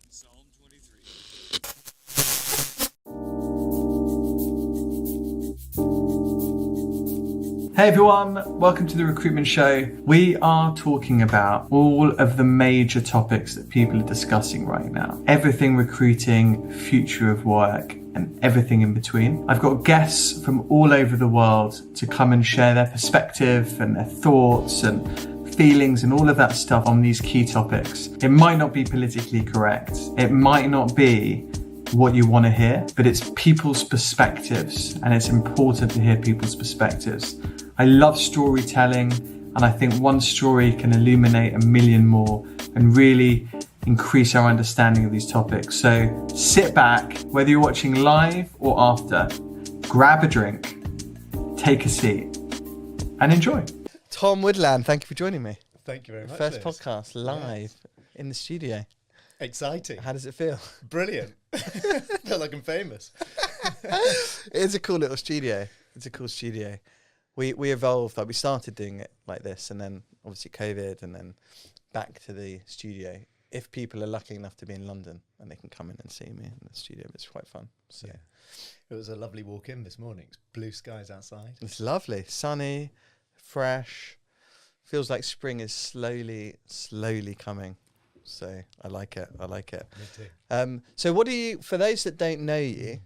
Psalm 23. Hey everyone, welcome to the Recruitment Show. We are talking about all of the major topics that people are discussing right now. Everything recruiting, future of work, and everything in between. I've got guests from all over the world to come and share their perspective and their thoughts and feelings and all of that stuff on these key topics. It might not be politically correct. It might not be what you want to hear, but it's people's perspectives, and it's important to hear people's perspectives. I love storytelling, and I think one story can illuminate a million more and really increase our understanding of these topics. So sit back, whether you're watching live or after, grab a drink, take a seat, and enjoy. Tom Woodland, thank you for joining me. Thank you very much. First podcast live in the studio. Exciting. How does it feel? Brilliant. Feel like I'm famous. It's a cool little studio. It's a cool studio. We evolved, like we started doing it like this, and then obviously COVID, and then back to the studio. If people are lucky enough to be in London, and they can come in and see me in the studio, it's quite fun. So yeah. It was a lovely walk in this morning. It's blue skies outside. It's lovely, sunny, fresh. Feels like spring is slowly coming. So I like it. Me too. So what do you, for those that don't know you,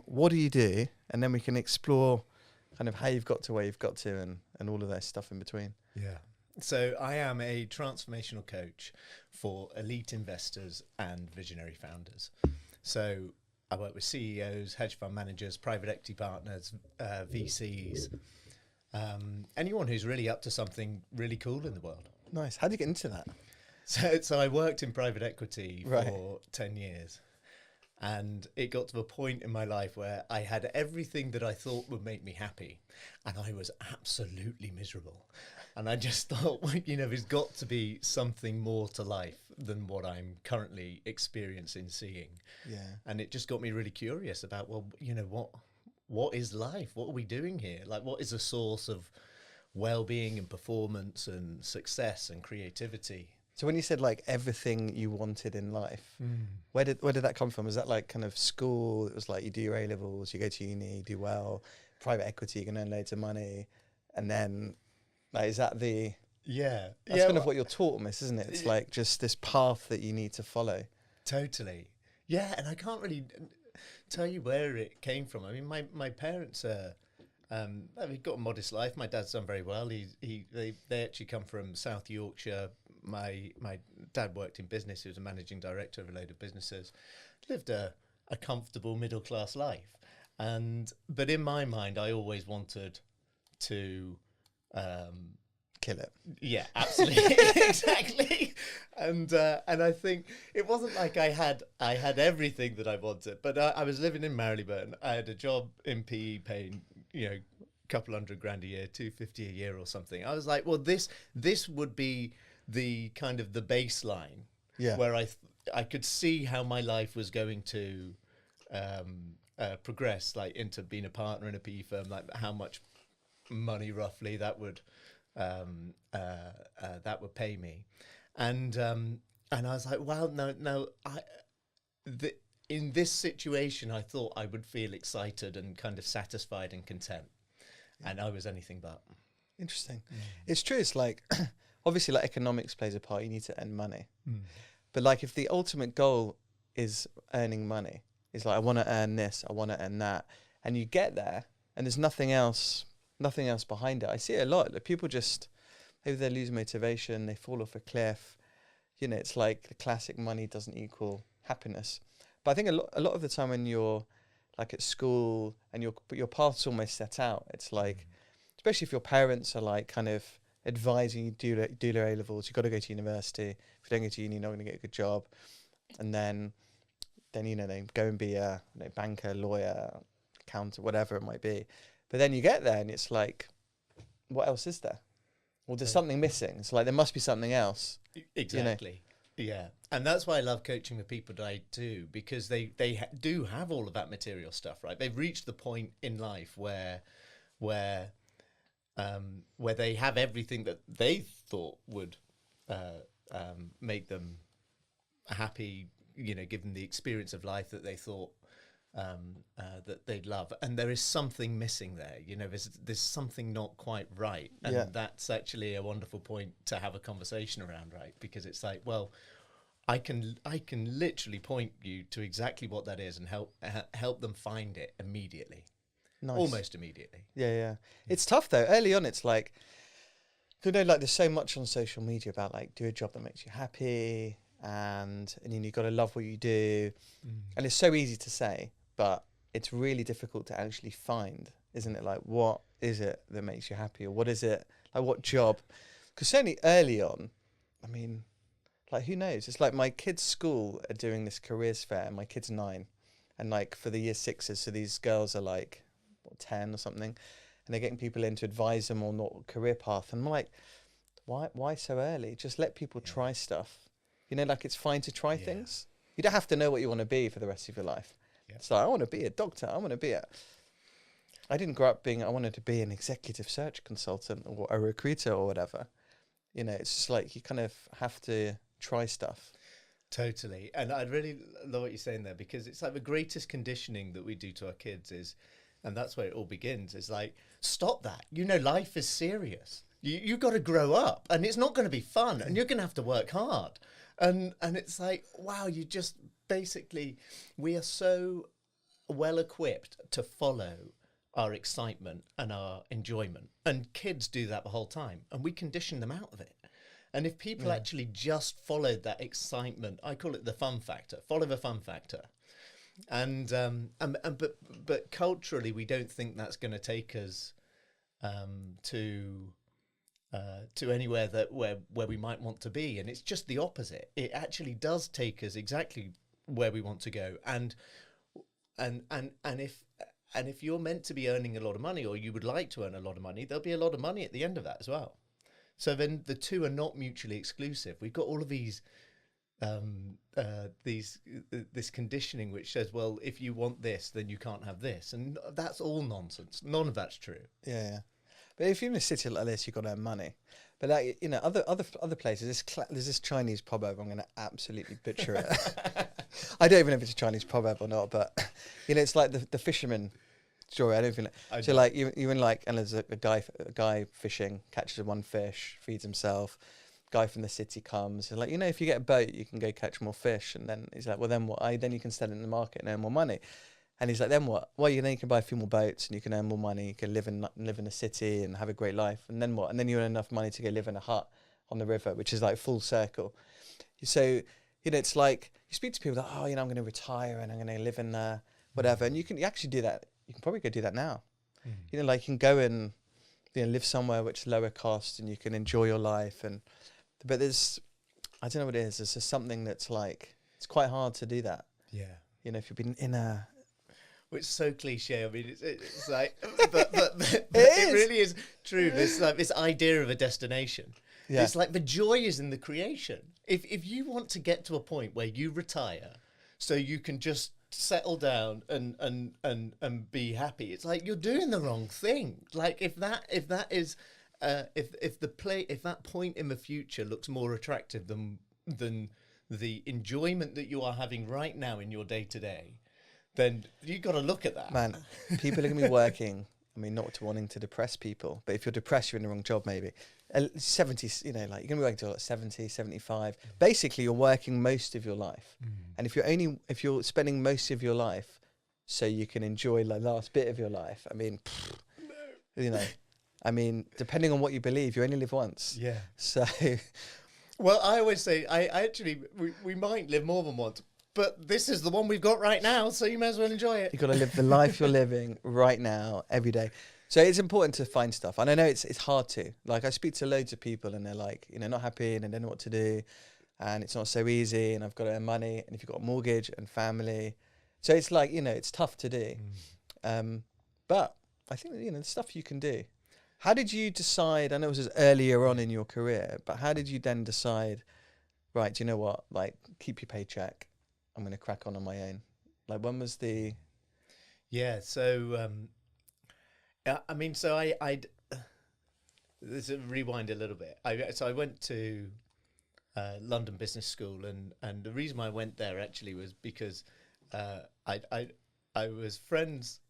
what do you do? And then we can explore kind of how you've got to where you've got to and all of that stuff in between. Yeah. So I am a transformational coach for elite investors and visionary founders. So I work with CEOs, hedge fund managers, private equity partners, VCs, anyone who's really up to something really cool in the world. Nice. How did you get into that? So I worked in private equity for 10 years. And it got to a point in my life where I had everything that I thought would make me happy, and I was absolutely miserable. And I just thought, well, there's got to be something more to life than what I'm currently experiencing, seeing. Yeah. And it just got me really curious about, well, what is life? What are we doing here? Like, what is a source of well-being and performance and success and creativity? So when you said like everything you wanted in life, where did that come from? Was that like kind of school? It was like you do your A-levels, you go to uni, you do well, private equity, you can earn loads of money, and then like, is that the... Yeah. That's kind of what you're taught almost, isn't it? It's like just this path that you need to follow. Totally. Yeah, and I can't really tell you where it came from. I mean, my parents are... we've got a modest life. My dad's done very well. They actually come from South Yorkshire. My dad worked in business. He was a managing director of a load of businesses. Lived a comfortable middle class life, but in my mind, I always wanted to kill it. Yeah, absolutely, exactly. And I think it wasn't like I had everything that I wanted, but I was living in Marylebone. I had a job in PE paying couple $100,000 a year, $250 a year or something. I was like, well, this would be the kind of the baseline where I could see how my life was going to progress, like into being a partner in a PE firm, like how much money roughly that would pay me, and I was like, well, no, in this situation, I thought I would feel excited and kind of satisfied and content. And I was anything but. Interesting. It's true. It's like, obviously, like economics plays a part. You need to earn money. But like if the ultimate goal is earning money, it's like, I want to earn this, I want to earn that. And you get there and there's nothing else behind it. I see it a lot. Like people just, maybe they lose motivation, they fall off a cliff. It's like the classic money doesn't equal happiness. But I think a lot of the time when you're like at school and your path's almost set out, it's like, especially if your parents are like kind of advising you do their A-levels, you've got to go to university. If you don't go to uni, you're not going to get a good job. And then they go and be a banker, lawyer, accountant, whatever it might be. But then you get there and it's like, what else is there? Well, there's something missing. It's like there must be something else. Exactly. Yeah. And that's why I love coaching the people that I do, because they do have all of that material stuff, right? They've reached the point in life where they have everything that they thought would make them happy, give them the experience of life that they thought that they'd love. And there is something missing there. There's something not quite right. And that's actually a wonderful point to have a conversation around, right? Because it's like, well, I can literally point you to exactly what that is and help them find it immediately. Nice. Almost immediately. Yeah. It's tough though. Early on, it's like, there's so much on social media about like, do a job that makes you happy, and you got to love what you do. And it's so easy to say, but it's really difficult to actually find, isn't it? Like, what is it that makes you happy, or what is it, like, what job? Because certainly early on, I mean, like, who knows? It's like my kids' school are doing this careers fair, and my kid's 9, and like for the year 6s, so these girls are like 10 or something, and they're getting people in to advise them on what career path. And I'm like, why so early? Just let people try stuff. Like, it's fine to try things. You don't have to know what you want to be for the rest of your life. So I want to be a doctor. I didn't grow up I wanted to be an executive search consultant or a recruiter or whatever. It's just like, you kind of have to try stuff. Totally. And I really love what you're saying there, because it's like the greatest conditioning that we do to our kids is, and that's where it all begins, is like, stop that. Life is serious. You've got to grow up, and it's not going to be fun, and you're going to have to work hard. And it's like, wow, you just basically, we are so well equipped to follow our excitement and our enjoyment. And kids do that the whole time, and we condition them out of it. And if people actually just followed that excitement, I call it the fun factor, follow the fun factor. But culturally, we don't think that's going to take us to anywhere where we might want to be. And it's just the opposite. It actually does take us exactly where we want to go. And if you're meant to be earning a lot of money, or you would like to earn a lot of money, there'll be a lot of money at the end of that as well. So then the two are not mutually exclusive. We've got all of these this conditioning which says, well, if you want this, then you can't have this, and that's all nonsense. None of that's true. Yeah. But if you're in a city like this, you've got to earn money. But like, other places, there's this Chinese proverb. I'm going to absolutely butcher it. I don't even know if it's a Chinese proverb or not, but it's like the fisherman story. I don't feel like, so like you in like, and there's a guy fishing, catches one fish, feeds himself. Guy from the city comes, and like, if you get a boat, you can go catch more fish. And then he's like, well, then what? Then you can sell it in the market and earn more money. And he's like, then what? Well, you can buy a few more boats, and you can earn more money. You can live in a city and have a great life. And then what? And then you earn enough money to go live in a hut on the river, which is like full circle. So it's like, you speak to people like, oh, I'm going to retire and I'm going to live in there, whatever. And you actually do that. You can probably go do that now. Like, you can go and live somewhere which is lower cost, and you can enjoy your life. But there's, I don't know what it is. There's just something that's like, it's quite hard to do that. Yeah. If you've been in a... Which is so cliche. I mean, it's like, but it really is true. There's like this idea of a destination. Yeah. It's like the joy is in the creation. If you want to get to a point where you retire, so you can just settle down and be happy, it's like you're doing the wrong thing. Like, if that point in the future looks more attractive than the enjoyment that you are having right now in your day to day, then you got to look at that. Man, people are going to be working. I mean, not wanting to depress people, but if you're depressed, you're in the wrong job, maybe. 70, like, you're going to be working till like 70, 75. Basically, you're working most of your life. And if you're spending most of your life so you can enjoy the last bit of your life, I mean, I mean, depending on what you believe, you only live once. Yeah. So... Well, I always say, we might live more than once, but this is the one we've got right now, so you may as well enjoy it. You've got to live the life you're living right now, every day. So it's important to find stuff. And I know it's hard to. Like, I speak to loads of people, and they're like, not happy, and they don't know what to do, and it's not so easy, and I've got to earn money, and if you've got a mortgage and family. So it's like, it's tough to do. But I think, the stuff you can do. How did you decide, I know it was earlier on in your career, but how did you then decide, right, do you know what, like, keep your paycheck, I'm going to crack on my own? Like, when was the... Yeah, so, I mean, so let's rewind a little bit. I went to London Business School, and the reason why I went there actually was because I was friends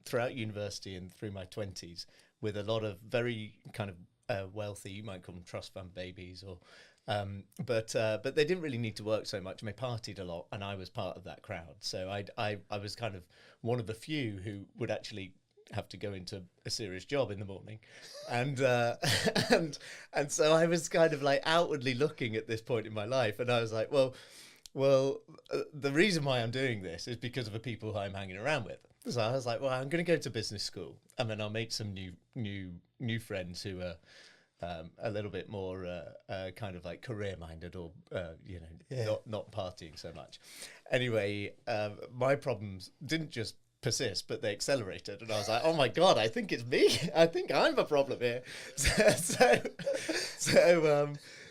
throughout university and through my 20s with a lot of very kind of wealthy, you might call them trust fund babies, or but they didn't really need to work so much, and they partied a lot, and I was part of that crowd. So I was kind of one of the few who would actually have to go into a serious job in the morning, and and so I was kind of like outwardly looking at this point in my life, and I was like, well, the reason why I'm doing this is because of the people who I'm hanging around with. So I was like, well, I'm going to go to business school, and then I'll make some new friends who are a little bit more kind of like career minded, or not partying so much. Anyway, my problems didn't just persist, but they accelerated, and I was like, oh my god, I think it's me. I think I'm a problem here.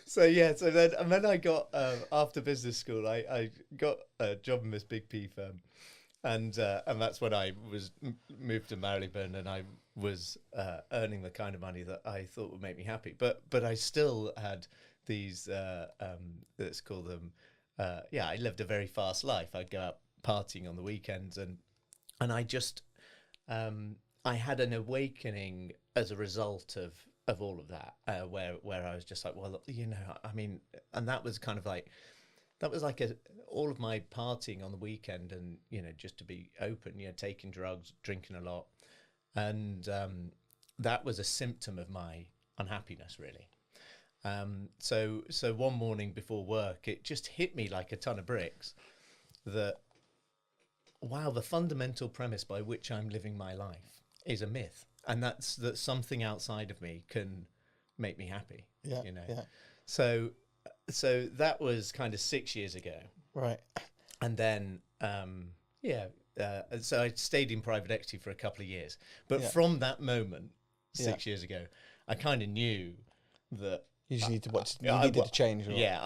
So then I got after business school, I got a job in this big PE firm, and that's when I was moved to Marylebone, and I was earning the kind of money that I thought would make me happy. But I still had these let's call them I lived a very fast life. I'd go out partying on the weekends, and I just I had an awakening as a result of all of that, where I was just like, well, I mean, and that was kind of like, that was like all of my partying on the weekend, and just to be open, taking drugs, drinking a lot, and that was a symptom of my unhappiness, really. So one morning before work, it just hit me like a ton of bricks that, wow, the fundamental premise by which I'm living my life is a myth, and that's that something outside of me can make me happy. Yeah. So that was kind of 6 years ago, right? And then so I stayed in private equity for a couple of years, but from that moment 6 years ago, I kind of knew that you just needed to change. Yeah,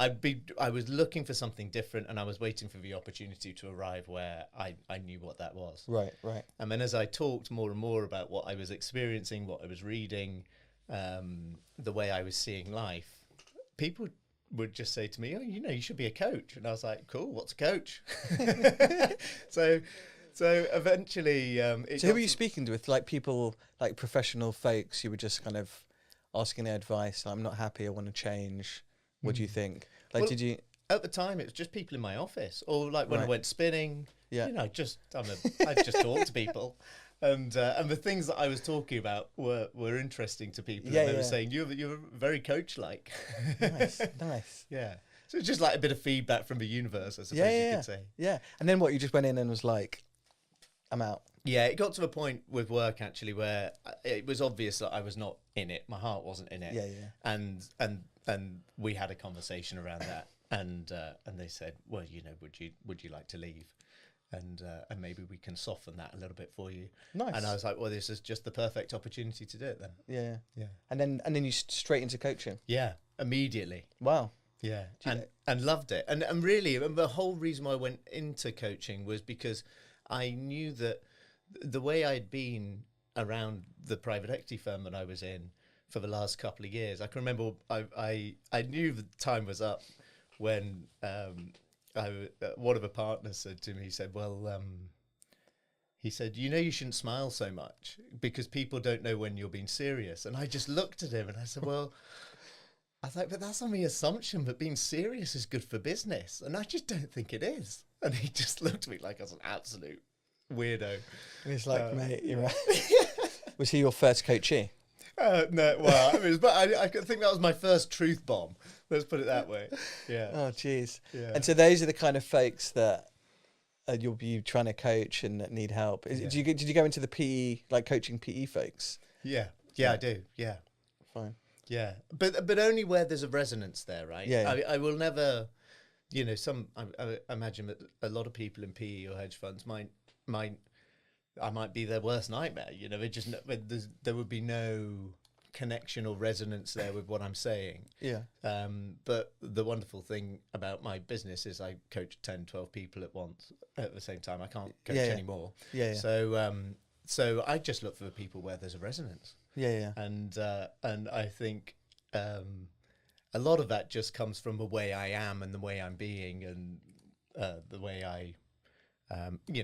I was looking for something different, and I was waiting for the opportunity to arrive where I knew what that was. Right. And then as I talked more and more about what I was experiencing, what I was reading, the way I was seeing life, people would just say to me, oh, you should be a coach. And I was like, cool, what's a coach? So eventually... so who were you speaking to? With like people, like professional folks, you were just kind of asking their advice? I'm not happy, I want to change. What do you think? Like, did you... At the time, it was just people in my office, or like when I went spinning, I just talk to people. And the things that I was talking about were interesting to people. And they were saying, you're very coach-like. Nice. Yeah. So it's just like a bit of feedback from the universe, I suppose you could say. Yeah. And then what, you just went in and was like, I'm out. Yeah, it got to a point with work actually where it was obvious that I was not in it. My heart wasn't in it. Yeah. And we had a conversation around that, and they said, well, would you like to leave? And maybe we can soften that a little bit for you. Nice. And I was like, well, this is just the perfect opportunity to do it then. Yeah. And then you straight into coaching. Yeah, immediately. Wow. Yeah, and loved it. And really, the whole reason why I went into coaching was because I knew that the way I'd been around the private equity firm that I was in for the last couple of years, I can remember I knew the time was up when one of the partners said to me, he said, you shouldn't smile so much because people don't know when you're being serious. And I just looked at him and I said, well, I was like, but that's on the assumption that being serious is good for business. And I just don't think it is. And he just looked at me like I was an absolute weirdo. And he's like, mate, you're right. Was he your first coachee? No, well, I think that was my first truth bomb. Let's put it that way. Yeah. Oh, jeez. Yeah. And so those are the kind of folks that you'll be trying to coach and that need help. Did you go into the PE, like coaching PE folks? Yeah, I do. Yeah. Fine. Yeah, but only where there's a resonance there, right? Yeah. I will never, I imagine that a lot of people in PE or hedge funds I might be their worst nightmare. There would be no connection or resonance there with what I'm saying. Yeah. But the wonderful thing about my business is I coach 10, 12 people at the same time. I can't coach anymore. Yeah. So I just look for the people where there's a resonance. Yeah. And I think a lot of that just comes from the way I am and the way I'm being and the way I,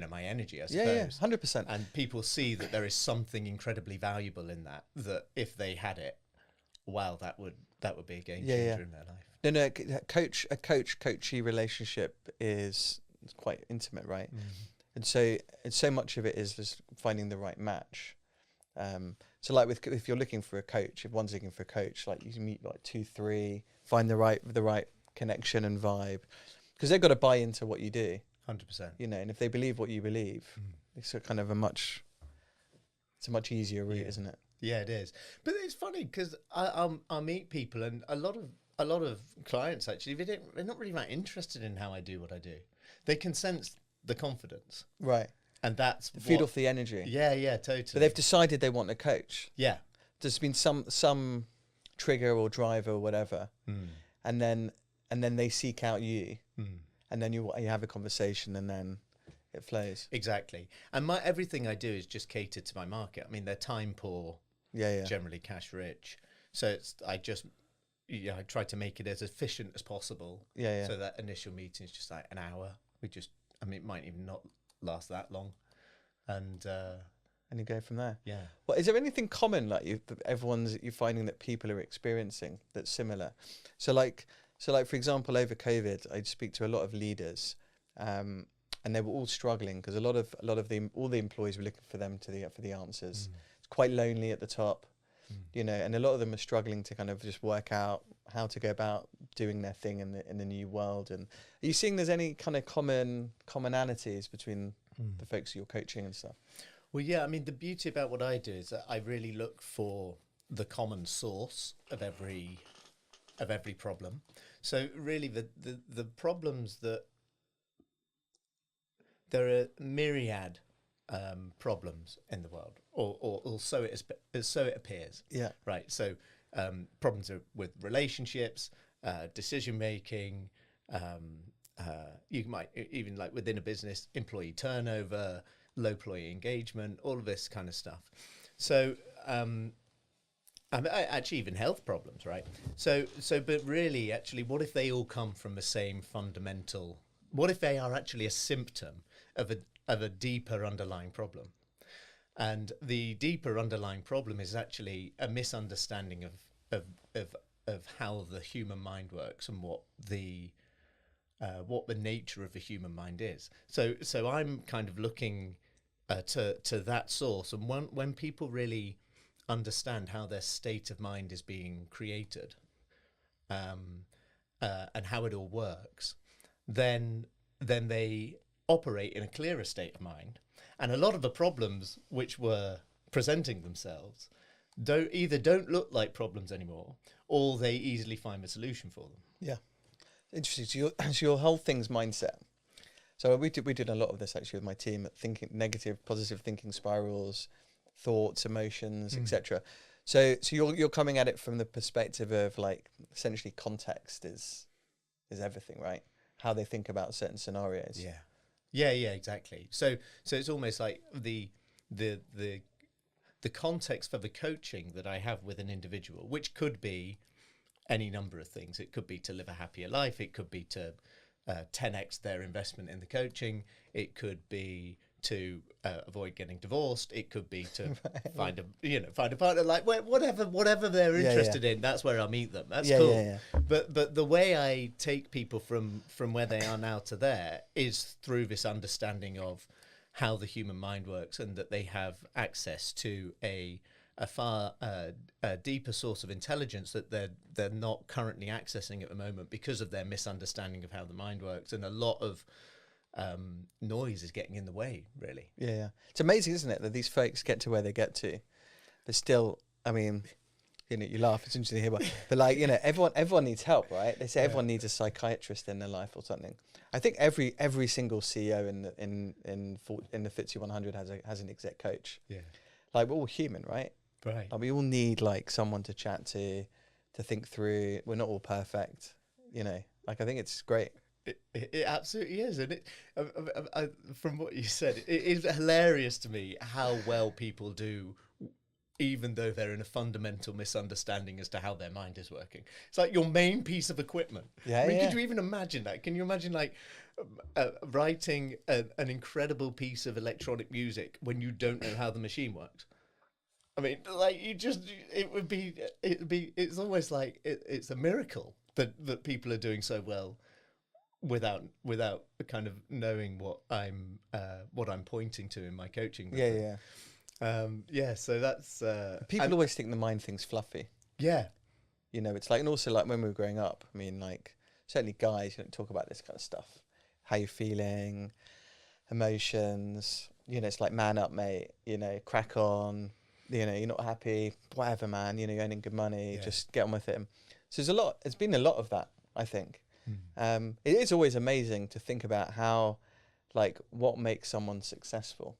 my energy, I suppose. Yeah, 100%. And people see that there is something incredibly valuable in that, that if they had it, wow, that would be a game changer in their life. No, a coachee relationship is quite intimate, right? And so much of it is just finding the right match. So like if you're looking for a coach, if one's looking for a coach, like you can meet like 2, 3, find the right connection and vibe, because they've got to buy into what you do. 100%. And if they believe what you believe, it's a kind of a much easier route, isn't it? Yeah, it is. But it's funny because I meet people, and a lot of clients actually, they're not really that interested in how I do what I do. They can sense the confidence, right? And that's feed off the energy. Yeah, totally. But they've decided they want a coach. Yeah, there's been some trigger or driver or whatever, and then they seek out you, and then you have a conversation, and then it flows. Exactly. And everything I do is just catered to my market. I mean, they're time poor, generally cash rich. So I try to make it as efficient as possible. So that initial meeting is just like an hour. It might even not last that long, and you go from there. Yeah. Well, is there anything common like you're finding that people are experiencing that's similar? So like for example, over COVID, I speak to a lot of leaders, and they were all struggling because all the employees were looking for them for the answers. It's quite lonely at the top, and a lot of them are struggling to kind of just work out how to go about doing their thing in the new world. And are you seeing there's any kind of commonalities between the folks you're coaching and stuff? Well, yeah, I mean, the beauty about what I do is that I really look for the common source of every problem. So really the problems that there are myriad problems in the world, or so it appears. Yeah. Right. So problems are with relationships, decision making. You might even, like within a business, employee turnover, low employee engagement, all of this kind of stuff. So actually even health problems, right? So but really, actually, what if they all come from the same fundamental? What if they are actually a symptom of a deeper underlying problem? And the deeper underlying problem is actually a misunderstanding of how the human mind works and what the nature of the human mind is. So I'm kind of looking to that source, and when people really understand how their state of mind is being created, and how it all works, then they operate in a clearer state of mind. And a lot of the problems which were presenting themselves don't look like problems anymore, or they easily find a solution for them. Yeah. Interesting. So your whole thing's mindset. So we did a lot of this actually with my team, thinking negative, positive thinking spirals, thoughts, emotions, etc. So you're coming at it from the perspective of like essentially context is everything, right? How they think about certain scenarios. Yeah, exactly. So it's almost like the context for the coaching that I have with an individual, which could be any number of things. It could be to live a happier life. It could be to 10x their investment in the coaching. It could be to avoid getting divorced. It could be to find a partner, like whatever they're interested in. That's where I meet them. That's cool. Yeah. But the way I take people from where they are now to there is through this understanding of how the human mind works, and that they have access to a far deeper source of intelligence that they're not currently accessing at the moment because of their misunderstanding of how the mind works, and a lot of noise is getting in the way, really. Yeah. It's amazing, isn't it, that these folks get to where they get to. They're still, I mean, you laugh, it's interesting to hear, but like, everyone needs help, right? They say everyone needs a psychiatrist in their life or something. I think every single CEO in the FTSE 100 has an exec coach. Yeah. Like, we're all human, right? Right. Like, we all need like someone to chat to think through. We're not all perfect, Like, I think it's great. It absolutely is, and from what you said, it is hilarious to me how well people do even though they're in a fundamental misunderstanding as to how their mind is working. It's like your main piece of equipment. Yeah, Could you even imagine that? Can you imagine like writing an incredible piece of electronic music when you don't know how the machine works? I mean, like it's almost like it's a miracle that people are doing so well without kind of knowing what I'm pointing to in my coaching method. So that's people always think the mind thing's fluffy. Yeah, it's like, and also like when we were growing up, I mean, like certainly guys don't talk about this kind of stuff, how you're feeling, emotions, it's like, man up, mate, crack on, you're not happy, whatever, man, you're earning good money, just get on with it. So there's been a lot of that, I think. It is always amazing to think about how, like, what makes someone successful.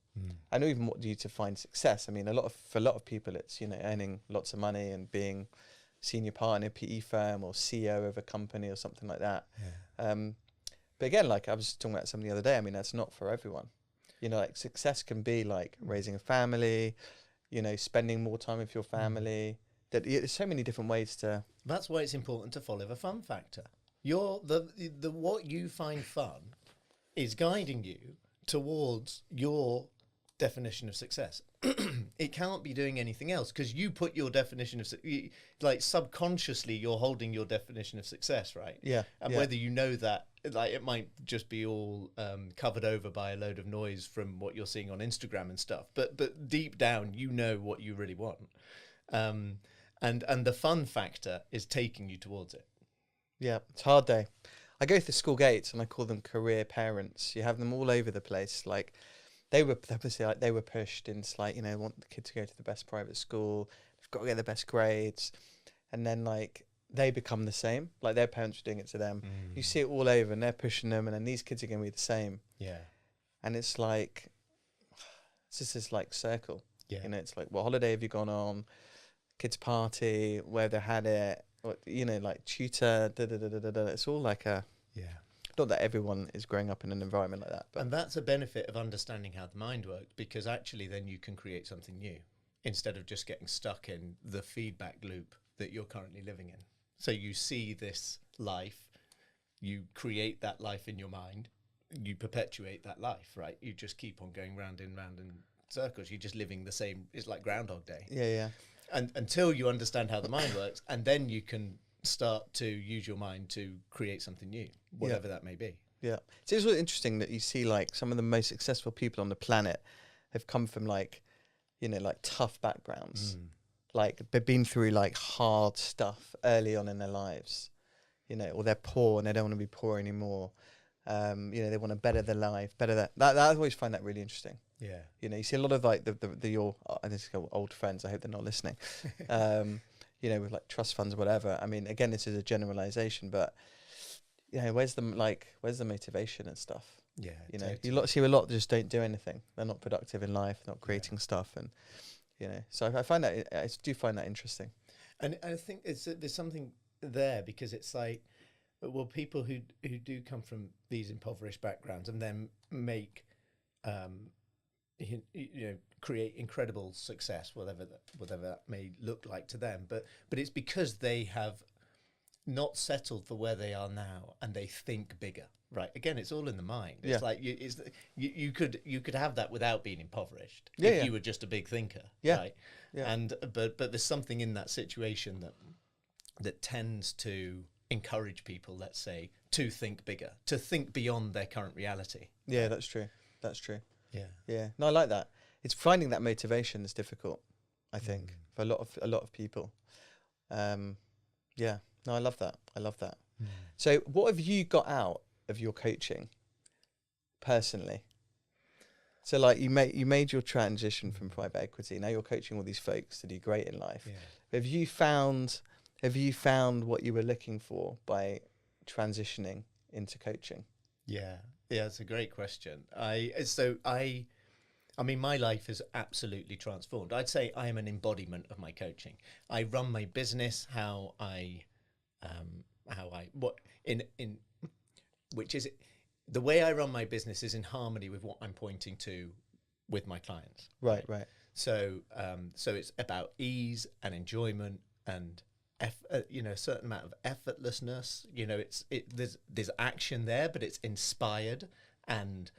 I know even what do you to find success. I mean, for a lot of people, it's earning lots of money and being senior partner, PE firm, or CEO of a company or something like that. But again, like I was talking about something the other day, I mean, that's not for everyone. Like success can be like raising a family, spending more time with your family. There's so many different ways to. That's why it's important to follow the fun factor. The what you find fun is guiding you towards your definition of success. It can't be doing anything else because you put your definition of like subconsciously you're holding your definition of success, right? And whether you know that, like, it might just be all covered over by a load of noise from what you're seeing on Instagram and stuff, but deep down you know what you really want, and the fun factor is taking you towards it. It's hard though. I go through school gates and I call them career parents. You have them all over the place. Like they were pushed into like, want the kid to go to the best private school. They've got to get the best grades. And then like they become the same. Like their parents are doing it to them. You see it all over and they're pushing them, and then these kids are going to be the same. And it's like, it's just this like circle. It's like, what holiday have you gone on? Kids party, where they had it. Like tutor, It's all like not that everyone is growing up in an environment like that, and that's a benefit of understanding how the mind works, because actually then you can create something new instead of just getting stuck in the feedback loop that you're currently living in. So you see this life, you create that life in your mind, you perpetuate that life, right? You just keep on going round in circles. You're just living the same. It's like Groundhog Day. And until you understand how the mind works, and then you can start to use your mind to create something new, whatever that may be. It's really interesting that you see like some of the most successful people on the planet have come from like, like tough backgrounds. Like they've been through like hard stuff early on in their lives, or they're poor and they don't want to be poor anymore. They want to better their life, that I always find that really interesting. You see a lot of like your old friends, I hope they're not listening, with like trust funds or whatever. I mean, again, this is a generalization, but where's the motivation and stuff? Totally. You see a lot just don't do anything. They're not productive in life, not creating stuff, and so I find that I do find that interesting. And I think there's something there, because it's like, well, people who do come from these impoverished backgrounds and then make create incredible success, whatever that may look like to them, but it's because they have not settled for where they are now and they think bigger, right? Again, it's all in the mind. It's like you could have that without being impoverished if you were just a big thinker, right? And but there's something in that situation that tends to encourage people, let's say, to think bigger, to think beyond their current reality. That's true. No, I like that. It's finding that motivation is difficult, I think, for a lot of people. No, I love that. So what have you got out of your coaching personally? So like you made your transition from private equity. Now you're coaching all these folks to do great in life. Have you found what you were looking for by transitioning into coaching? Yeah, it's a great question. I mean, my life is absolutely transformed. I'd say I am an embodiment of my coaching. I run my business the way I run my business is in harmony with what I'm pointing to with my clients. Right. So it's about ease and enjoyment and a certain amount of effortlessness. There's action there, but it's inspired and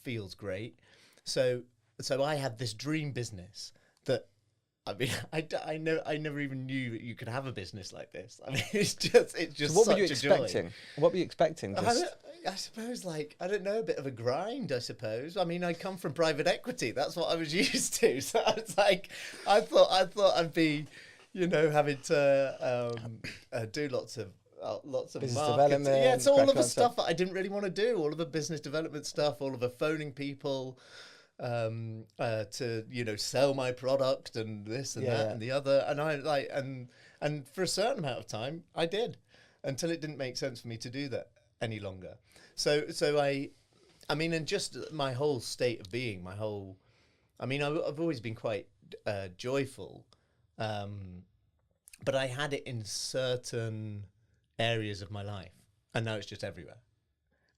feels great. So I had this dream business that, I mean, I never even knew that you could have a business like this. I mean, it's just So what were you such a joy. expecting? What were you expecting? I suppose, I don't know, a bit of a grind, I suppose. I mean, I come from private equity. That's what I was used to. So I was like, I thought I'd be, having to do lots of Business marketing. development, Yeah, it's all of the crack on stuff that I didn't really want to do. All of the business development stuff, all of the phoning people to sell my product and this and that and the other. And and for a certain amount of time, I did, until it didn't make sense for me to do that any longer. So I mean, and just my whole state of being, I've always been quite joyful, but I had it in certain areas of my life, and now it's just everywhere.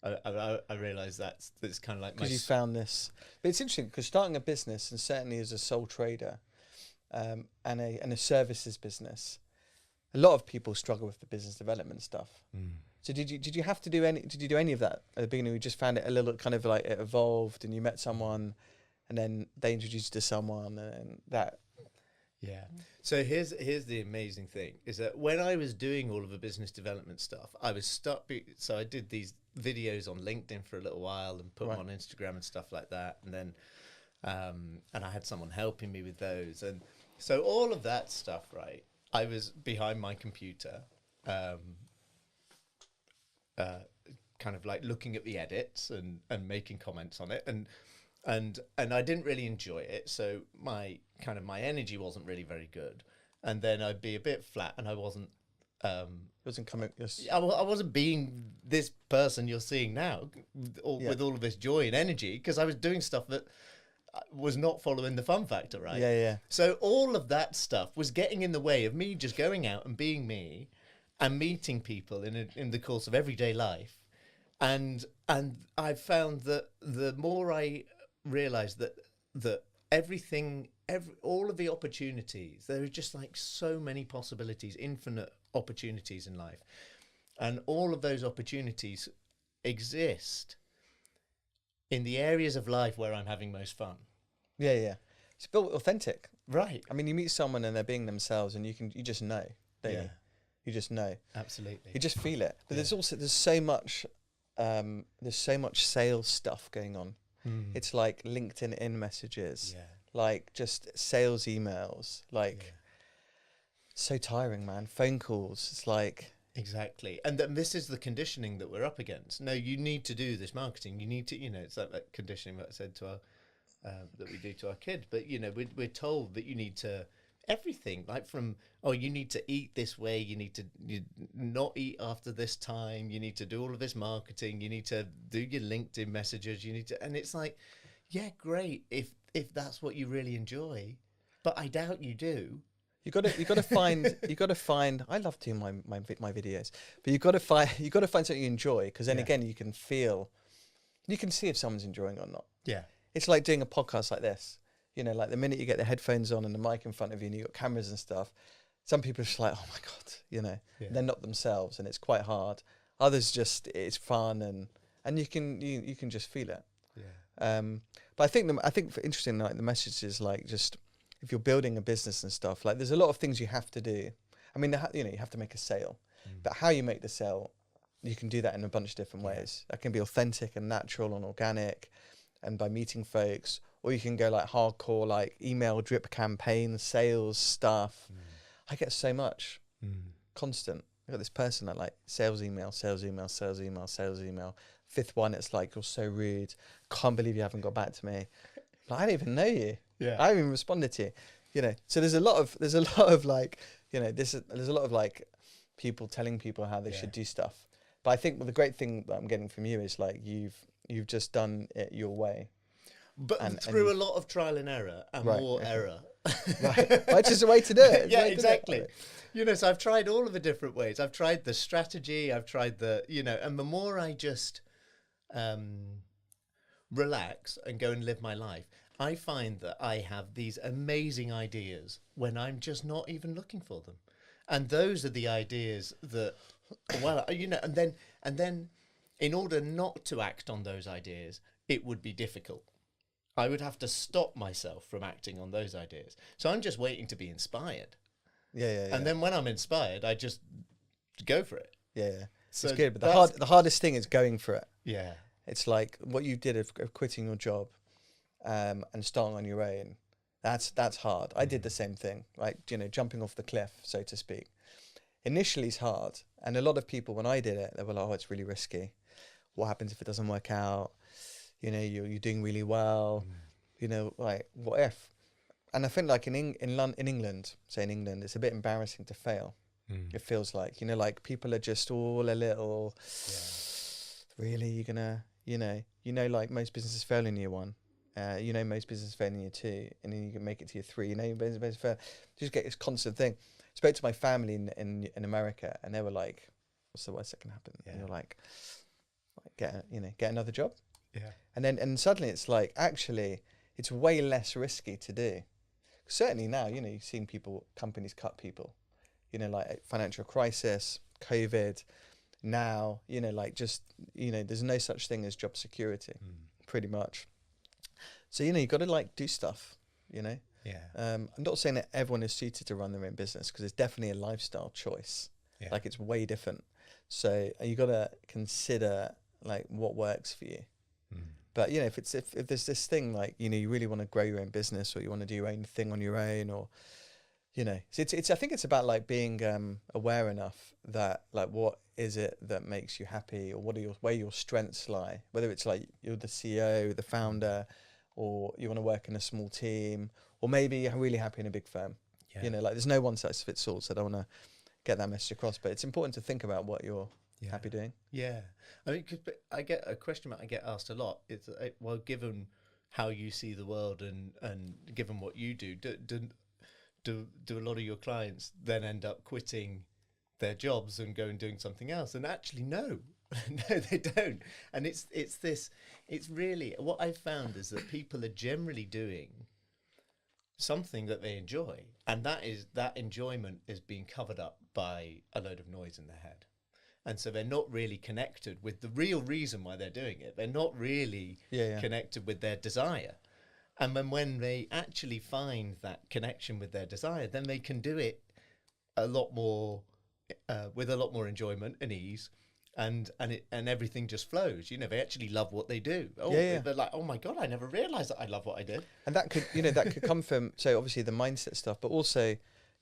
I realise that's kind of like because you found this. But it's interesting because starting a business, and certainly as a sole trader, and a services business, a lot of people struggle with the business development stuff. So did you have to do any? Did you do any of that at the beginning? You just found it a little kind of like it evolved, and you met someone, and then they introduced you to someone, and that. Yeah. So here's the amazing thing is that when I was doing all of the business development stuff, I was stuck. So I did these videos on LinkedIn for a little while and put them on Instagram and stuff like that, and then and I had someone helping me with those, and so all of that stuff. Right, I was behind my computer. Kind of like looking at the edits and making comments on it, and I didn't really enjoy it, so my energy wasn't really very good, and then I'd be a bit flat, and I wasn't coming. I wasn't being this person you're seeing now, with all of this joy and energy, because I was doing stuff that was not following the fun factor, right? Yeah. So all of that stuff was getting in the way of me just going out and being me, and meeting people in the course of everyday life, and I found that the more I realised that all of the opportunities, there are just like so many possibilities, infinite opportunities in life, and all of those opportunities exist in the areas of life where I'm having most fun. Yeah. It's built authentic, right? I mean, you meet someone and they're being themselves, and you just know, don't you? You just know. Absolutely. You just feel it. But there's so much sales stuff going on. It's like LinkedIn in messages, like just sales emails, like so tiring, man. Phone calls. It's like exactly. And then this is the conditioning that we're up against. No, you need to do this marketing. You need to, it's like that conditioning that I said to our that we do to our kid. But we're told that you need to. Everything, like from, you need to eat this way, you need to not eat after this time, you need to do all of this marketing, you need to do your LinkedIn messages, you need to, and it's like, yeah, great if that's what you really enjoy, but I doubt you do. You got to find. I love doing my videos, but you got to find something you enjoy, because then again you can see if someone's enjoying it or not. Yeah, it's like doing a podcast like this. Like the minute you get the headphones on and the mic in front of you and you've got cameras and stuff, some people are just like, oh my God, they're not themselves, and it's quite hard. Others just, it's fun, and you can just feel it. Yeah. But I think interesting, like the message is like, just if you're building a business and stuff, like there's a lot of things you have to do. I mean, you have to make a sale, but how you make the sale, you can do that in a bunch of different ways. That can be authentic and natural and organic, and by meeting folks. Or you can go like hardcore, like email drip campaign, sales stuff. I get so much constant. I got this person that like sales email. Fifth one, it's like, you're so rude. Can't believe you haven't got back to me. Like, I don't even know you. Yeah, I haven't even responded to you. So there's a lot of like, there's a lot of like people telling people how they should do stuff. But I think the great thing that I'm getting from you is like you've just done it your way. But through a lot of trial and error and more error. Right. Which is the way to do it. Yeah, exactly. So I've tried all of the different ways. I've tried the strategy, I've tried the, and the more I just relax and go and live my life. I find that I have these amazing ideas when I'm just not even looking for them. And those are the ideas that, well, and then in order not to act on those ideas, it would be difficult. I would have to stop myself from acting on those ideas. So I'm just waiting to be inspired. Yeah. And then when I'm inspired, I just go for it. Yeah. So it's good, but the hardest thing is going for it. Yeah. It's like what you did of quitting your job and starting on your own. That's hard. I did the same thing, right? Jumping off the cliff, so to speak. Initially, it's hard. And a lot of people, when I did it, they were like, oh, it's really risky. What happens if it doesn't work out? You're doing really well. Like, what if? And I think like in England, it's a bit embarrassing to fail. It feels like, like people are just all a little, really, you're gonna, like most businesses fail in year one. Most businesses fail in year two, and then you can make it to year three. Business fail. Just get this constant thing. I spoke to my family in America, and they were like, "What's the worst that can happen?" Yeah. And you're like get another job. Yeah. And suddenly it's like, actually, it's way less risky to do. Certainly now, you've seen companies cut people. Like financial crisis, COVID. Now, there's no such thing as job security, pretty much. So, you've got to like do stuff, Yeah. I'm not saying that everyone is suited to run their own business, because it's definitely a lifestyle choice. Yeah. Like it's way different. So you got to consider like what works for you. But, if there's this thing like, you really want to grow your own business, or you want to do your own thing on your own, or, it's I think it's about like being aware enough that like, what is it that makes you happy, or where your strengths lie, whether it's like you're the CEO, the founder, or you want to work in a small team, or maybe you're really happy in a big firm. Yeah. Like there's no one size fits all, so I don't want to get that message across, but it's important to think about what you're happy doing. Yeah. I mean, cause I get a question I get asked a lot. It's well, given how you see the world and given what you do a lot of your clients then end up quitting their jobs and go and doing something else? And actually, no, no, they don't. And it's really, what I've found is that people are generally doing something that they enjoy, and that enjoyment is being covered up by a load of noise in their head. And so they're not really connected with the real reason why they're doing it. They're not really connected with their desire. And then when they actually find that connection with their desire, then they can do it a lot more with a lot more enjoyment and ease, and everything just flows. They actually love what they do. They're like, oh my God, I never realized that I love what I did. And that could that could come from, so obviously the mindset stuff, but also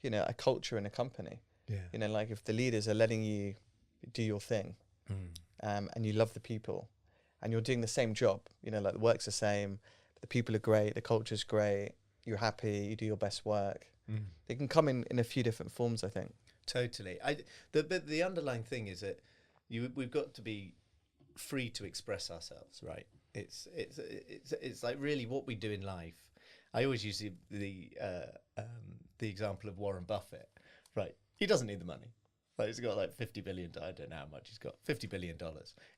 a culture in a company. Yeah. Like if the leaders are letting you do your thing, and you love the people, and you're doing the same job, like the work's the same, the people are great, the culture's great, you're happy, you do your best work. It can come in a few different forms, I think. Totally. The underlying thing is that we've got to be free to express ourselves, right? It's like really what we do in life. I always use the example of Warren Buffett, right? He doesn't need the money. Like he's got like $50 billion. I don't know how much he's got. $50 billion.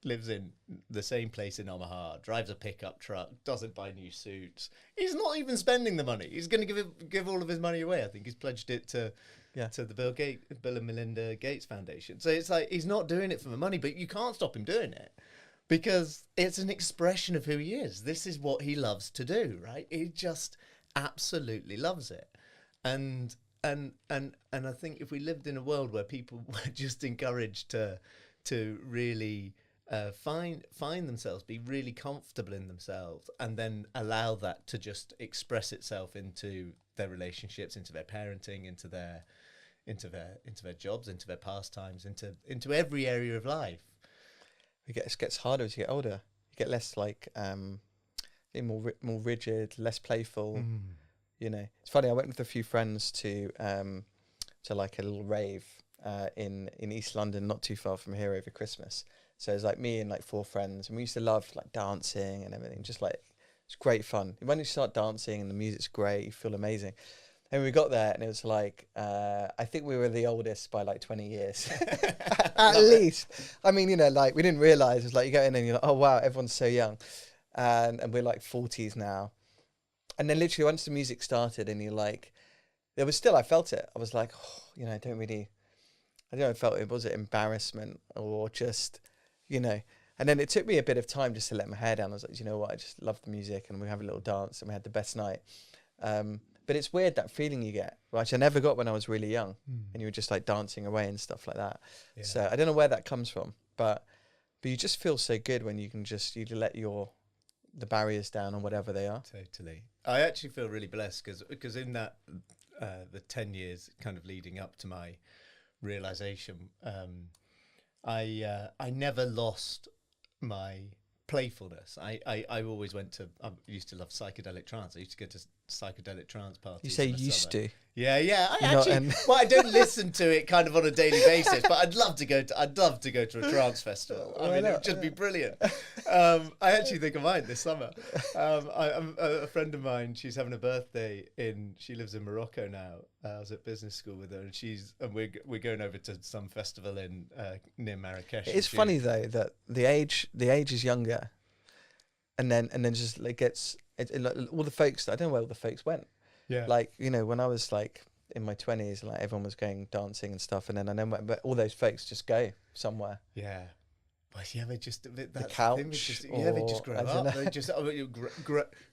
Lives in the same place in Omaha. Drives a pickup truck. Doesn't buy new suits. He's not even spending the money. He's going to give all of his money away. I think he's pledged it to the Bill and Melinda Gates Foundation. So it's like he's not doing it for the money, but you can't stop him doing it because it's an expression of who he is. This is what he loves to do, right? He just absolutely loves it, and I think if we lived in a world where people were just encouraged to really find themselves, be really comfortable in themselves, and then allow that to just express itself into their relationships, into their parenting, into their jobs, into their pastimes, into every area of life. It gets harder as you get older. You get less like more rigid, less playful. It's funny. I went with a few friends to like a little rave in East London, not too far from here, over Christmas. So it was like me and like 4 friends, and we used to love like dancing and everything. Just like it's great fun. When you start dancing and the music's great, you feel amazing. And we got there, and it was like I think we were the oldest by like 20 years, at least. I mean, like we didn't realize. It's like you go in and you're like, oh wow, everyone's so young, and we're like 40s now. And then literally once the music started and you're like, there was still, I felt it. I was like, oh, you know, I don't know, I felt it, was it embarrassment or just, you know, and then it took me a bit of time just to let my hair down. I was like, you know what, I just love the music and we have a little dance and we had the best night. But it's weird, that feeling you get, which I never got when I was really young and you were just like dancing away and stuff like that. Yeah. So I don't know where that comes from, but you just feel so good when you can just, you let the barriers down or whatever they are. Totally. I actually feel really blessed because in that, the 10 years kind of leading up to my realization, I never lost my playfulness. I always I used to love psychedelic trance. I used to go to psychedelic trance parties. You say used to? Yeah. Well, I don't listen to it kind of on a daily basis, but I'd love to go to a trance festival. I mean, it would just be brilliant. I actually think I might this summer. I'm a friend of mine, she's having a birthday she lives in Morocco now. I was at business school with her, and we're going over to some festival in near Marrakesh. It's funny though that the age is younger, and then just like like all the folks. I don't know where all the folks went. Yeah. Like, you know, when I was like in my 20s, like everyone was going dancing and stuff, and then but all those folks just go somewhere. Yeah. But yeah, they just the couch. They just grow up. They just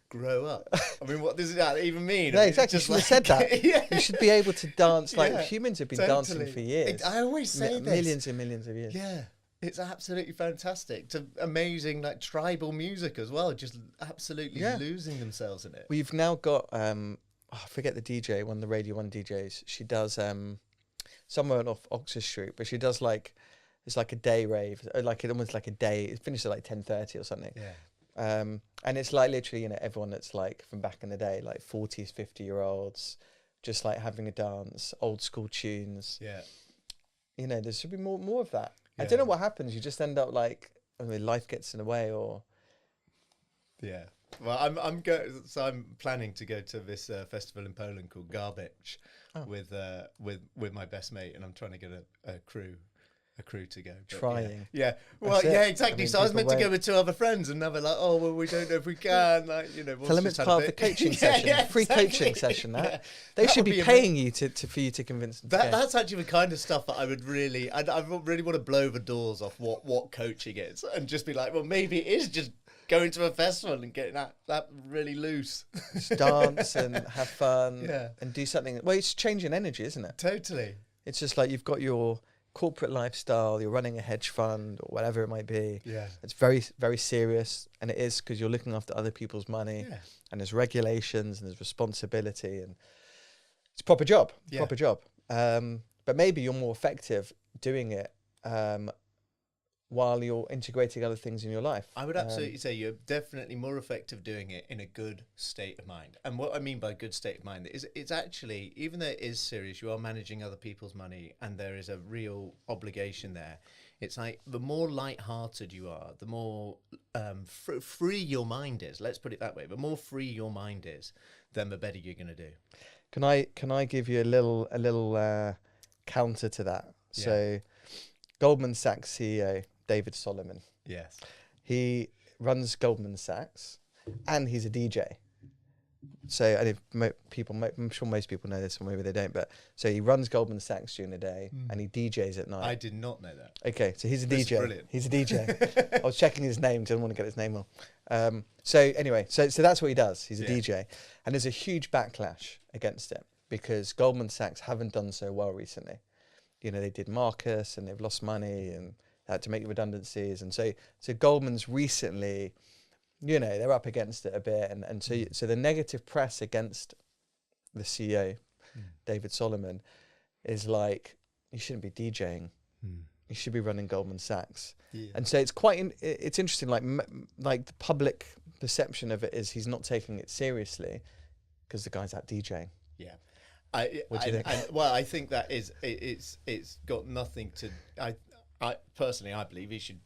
grow up. I mean, what does that even mean? No, exactly. You should have said that. Yeah. You should be able to dance. Like humans have been dancing for years. I always say this. Millions and millions of years. Yeah. It's absolutely fantastic. It's amazing, like tribal music as well. Just absolutely losing themselves in it. We've now got I forget the DJ, one of the Radio 1 DJs. She does somewhere off Oxford Street, but she does like, it's like a day rave, like almost like a day. It finishes at like 10:30 or something. Yeah. And it's like literally, you know, everyone that's like from back in the day, like 40s, 50-year-olds, just like having a dance, old school tunes. Yeah. You know, there should be more of that. Yeah. I don't know what happens. You just end up like, I mean, life gets in the way, or. Yeah. Well, I'm planning to go to this festival in Poland called Garbage with my best mate, and I'm trying to get a crew to go. Trying. Yeah. Well, yeah, exactly. I mean, so I was meant to go with 2 other friends, and now they're like, oh, well, we don't know if we can. Like, you know, tell them it's part of the coaching session, free coaching session. They should be paying you for you to convince them. That's actually the kind of stuff that I would really, I really want to blow the doors off what coaching is, and just be like, well, maybe it is just going to a festival and getting that really loose. Just dance and have fun and do something. Well, it's changing energy, isn't it? Totally. It's just like you've got your corporate lifestyle, you're running a hedge fund or whatever it might be. Yeah. It's very, very serious, and it is because you're looking after other people's money and there's regulations and there's responsibility, and it's a proper job. But maybe you're more effective doing it while you're integrating other things in your life. I would absolutely say you're definitely more effective doing it in a good state of mind. And what I mean by good state of mind is it's actually, even though it is serious, you are managing other people's money and there is a real obligation there. It's like the more light-hearted you are, the more free your mind is. Let's put it that way. The more free your mind is, then the better you're going to do. Can I give you a little counter to that? Yeah. So Goldman Sachs CEO David Solomon. Yes. He runs Goldman Sachs and he's a DJ. So I'm sure most people know this, or maybe they don't, but so he runs Goldman Sachs during the day and he DJs at night. I did not know that. Okay, so he's a DJ. Brilliant. He's a DJ. I was checking his name, didn't want to get his name wrong. So anyway, so that's what he does. He's a DJ. And there's a huge backlash against it because Goldman Sachs haven't done so well recently. You know, they did Marcus and they've lost money and had to make redundancies. And so Goldman's recently, you know, they're up against it a bit. And so the negative press against the CEO, David Solomon, is like, you shouldn't be DJing. You should be running Goldman Sachs. Yeah. And so it's it's interesting, like the public perception of it is he's not taking it seriously because the guy's out DJing. Yeah. What do you think? I think that it's got nothing to. I personally, I believe he should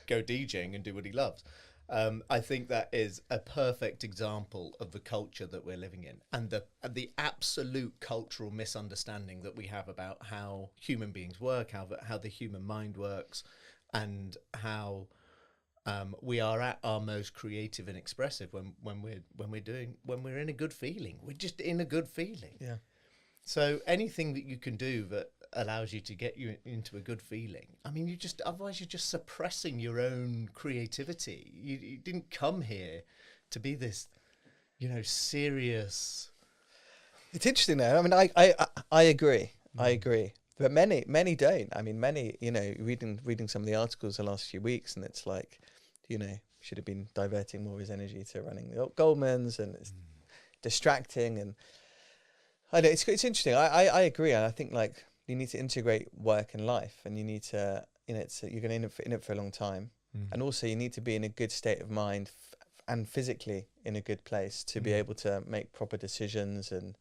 go DJing and do what he loves. I think that is a perfect example of the culture that we're living in, and the absolute cultural misunderstanding that we have about how human beings work, how the human mind works, and how we are at our most creative and expressive when we're in a good feeling. We're just in a good feeling. Yeah. So anything that you can do that allows you to get you into a good feeling. I mean, otherwise you're just suppressing your own creativity. You didn't come here to be this, serious. It's interesting though. I mean, I agree. I agree. But many don't. I mean, many, reading some of the articles the last few weeks, and it's like, should have been diverting more of his energy to running the Goldman's, and it's distracting. And I know it's interesting. I agree. And I think like you need to integrate work and life, and you need to, you're going to in it for a long time. And also you need to be in a good state of mind and physically in a good place to be able to make proper decisions and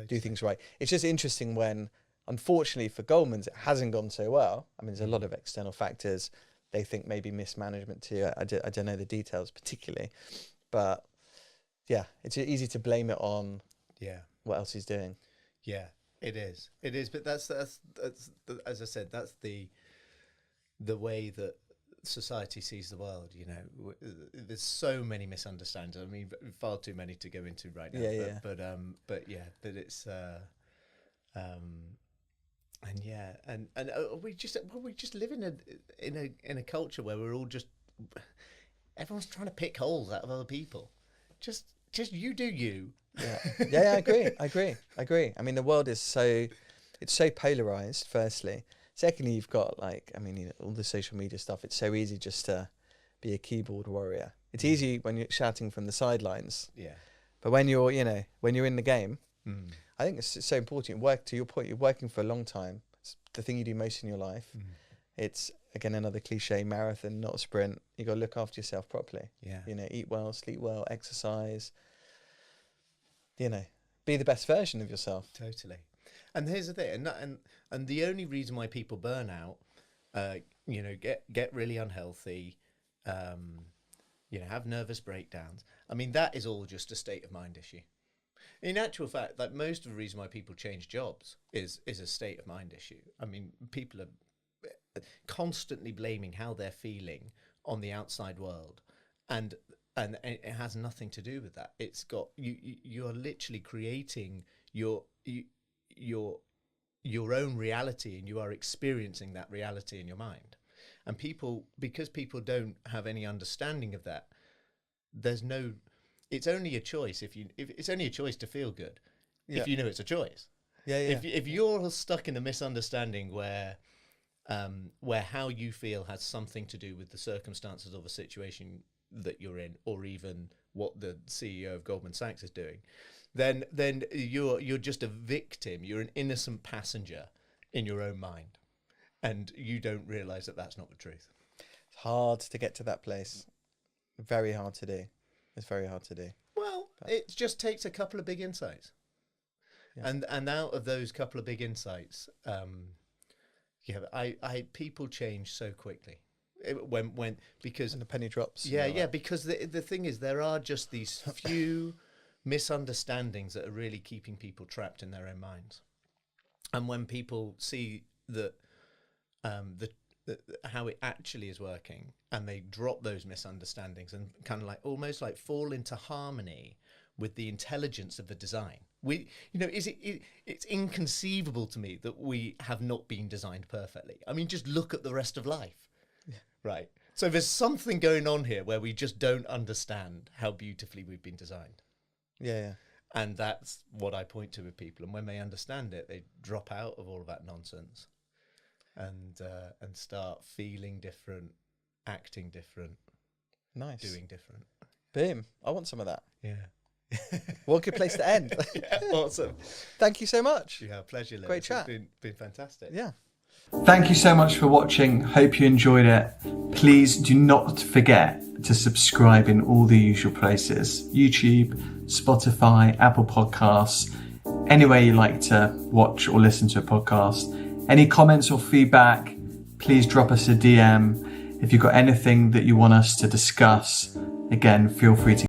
do things right. It's just interesting when, unfortunately for Goldman's, it hasn't gone so well. I mean, there's a lot of external factors. They think maybe mismanagement too. I don't know the details particularly, but yeah, it's easy to blame it on what else he's doing. Yeah, it is. But that's as I said, that's the way that society sees the world. There's so many misunderstandings. I mean, far too many to go into right now. But it's we just live in a culture where we're all just, everyone's trying to pick holes out of other people. Just you do you. Yeah, I agree. I mean, the world is so polarized, firstly. Secondly, you've got all the social media stuff. It's so easy just to be a keyboard warrior. It's easy when you're shouting from the sidelines. Yeah. But when you're in the game, I think it's so important. To your point, you're working for a long time. It's the thing you do most in your life. It's, again, another cliche, marathon, not a sprint. You got to look after yourself properly. Yeah. Eat well, sleep well, exercise. Be the best version of yourself. Totally. And here's the thing, and the only reason why people burn out, get really unhealthy, have nervous breakdowns. I mean, that is all just a state of mind issue. In actual fact, like most of the reason why people change jobs is a state of mind issue. I mean, people are constantly blaming how they're feeling on the outside world, and it has nothing to do with that. It's got you are literally creating your own reality, and you are experiencing that reality in your mind. And because people don't have any understanding of that, it's only a choice if it's only a choice to feel good. If it's a choice. If you're stuck in a misunderstanding where how you feel has something to do with the circumstances of a situation that you're in, or even what the CEO of Goldman Sachs is doing, then you're just a victim. You're an innocent passenger in your own mind, and you don't realize that that's not the truth. It's hard to get to that place. Very hard to do. It's very hard to do. Well, it just takes a couple of big insights, and out of those couple of big insights, people change so quickly. Because the penny drops. Because the thing is, there are just these few misunderstandings that are really keeping people trapped in their own minds. And when people see that how it actually is working, and they drop those misunderstandings and kind of almost fall into harmony with the intelligence of the design. It's inconceivable to me that we have not been designed perfectly. I mean, just look at the rest of life. Right. So there's something going on here where we just don't understand how beautifully we've been designed. Yeah. And that's what I point to with people. And when they understand it, they drop out of all of that nonsense and start feeling different, acting different, doing different. Boom. I want some of that. Yeah. What a good place to end. Awesome. Thank you so much. Yeah, pleasure, Lewis. Great chat. It's been fantastic. Yeah. Thank you so much for watching. Hope you enjoyed it. Please do not forget to subscribe in all the usual places: YouTube, Spotify, Apple Podcasts, anywhere you like to watch or listen to a podcast. Any comments or feedback, please drop us a DM. If you've got anything that you want us to discuss, again, feel free to